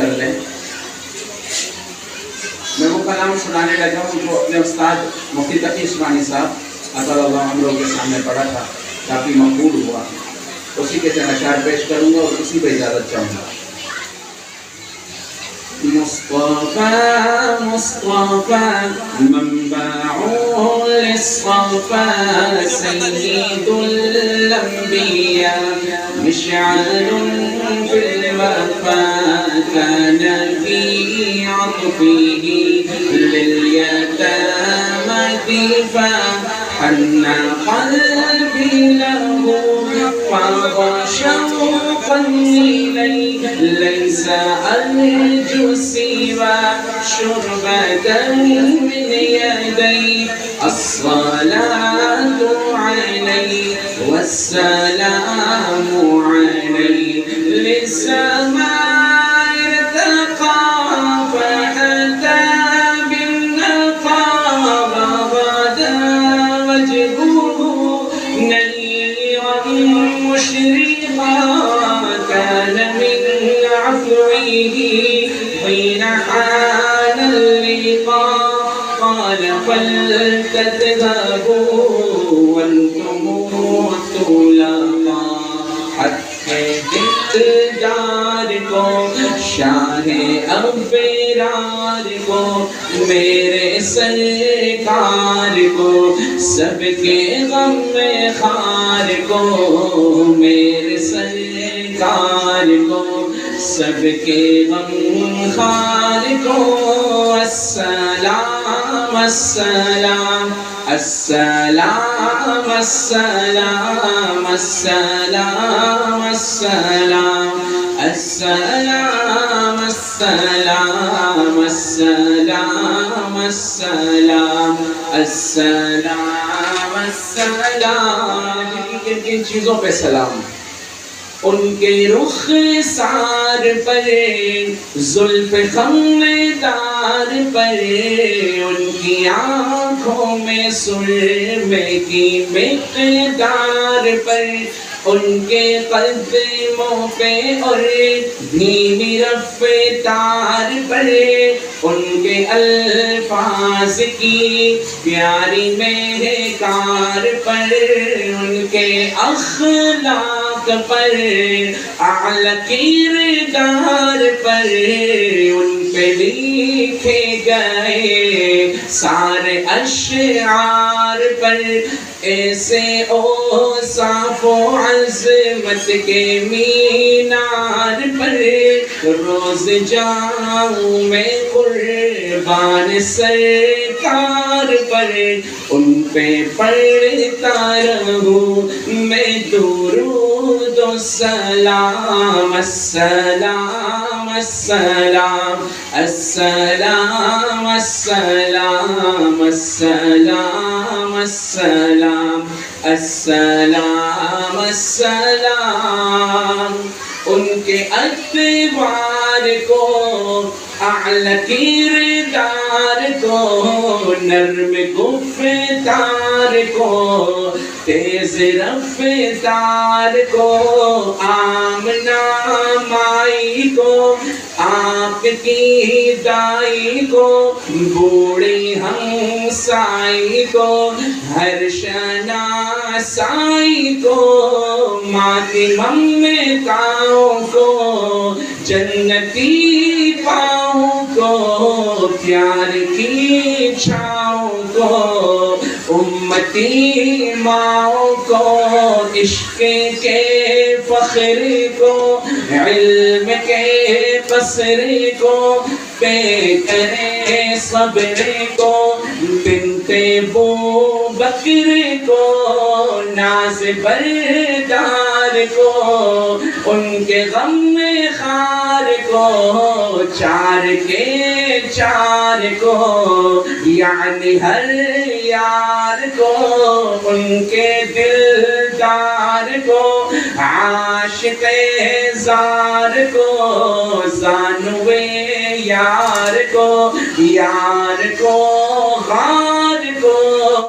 کر لیں. میں وہ کلام سنانے لگا ہوں جو اپنے استاد مفتی تقی عثمانی صاحب اطال اللہ عمرہ کے سامنے پڑھا تھا، کافی مقبول ہوا. اسی کے چند اشعار پیش کروں گا اور اسی پہ اجازت چاہوں گا. مصطفى مصطفى منبع للصفا سيد الأنبياء مشعل في الوفا كان في عطفه لليتامى دفاعا حن قلبي له فاض شوقا إليه ليس أرجو سوى شربة من يديه الصلاة عليه والسلام عليه للسماء ارتقى فأتى بالنقاب غدا وجهه نيرا مشرقا كان من عفوه حين حان اللقاء قال فلتذهبوا وانتم طلقاء حق دلدار کو شاہ ابرار کو میرے سرکار کو سب کے غم میں خار کو میرے سرکار کو سب کے غم خار کو السلام السلام السلام السلام السلام السلام السلام السلام السلام السلام السلام السلام. کن چیزوں پہ سلام؟ ان کے رخ سار پر زلف خمدار پر ان کی آنکھوں میں سرمے کی مقدار پر ان کے قدموں پہ اور دھیمی رفتار پر ان کے الفاظ کی پیاری مہکار پر ان کے اخلاق پر اعلیٰ کردار پر ان پہ لکھے گئے سارے اشعار پر ایسے اوصاف و عظمت کے مینار پر روز جاؤں میں قربان سرکار پر ان پہ پڑھتا رہوں میں درود و سلام السلام السلام السلام السلام السلام السلام السلام السلام. ان کے اتبار کو اعلیٰ کردار کو نرم گفتار کو تیز رفتار کو آمنہ مائی کو آپ کی دائی کو بوڑھی ہمسائی کو ہر شناسائی کو ماتی ممتاؤں کو جنتی پاؤں کو پیار کی چھاؤں کو امتی ماؤں کو عشق کے فخر کو علم کے قصر کو پے کرے صبر کو بنت بو بکر کو ناز بردار کو ان کے غم خار کو چار کے چار کو یعنی ہر یار کو ان کے دلدار کو عاشق زار کو زانوے یار کو غار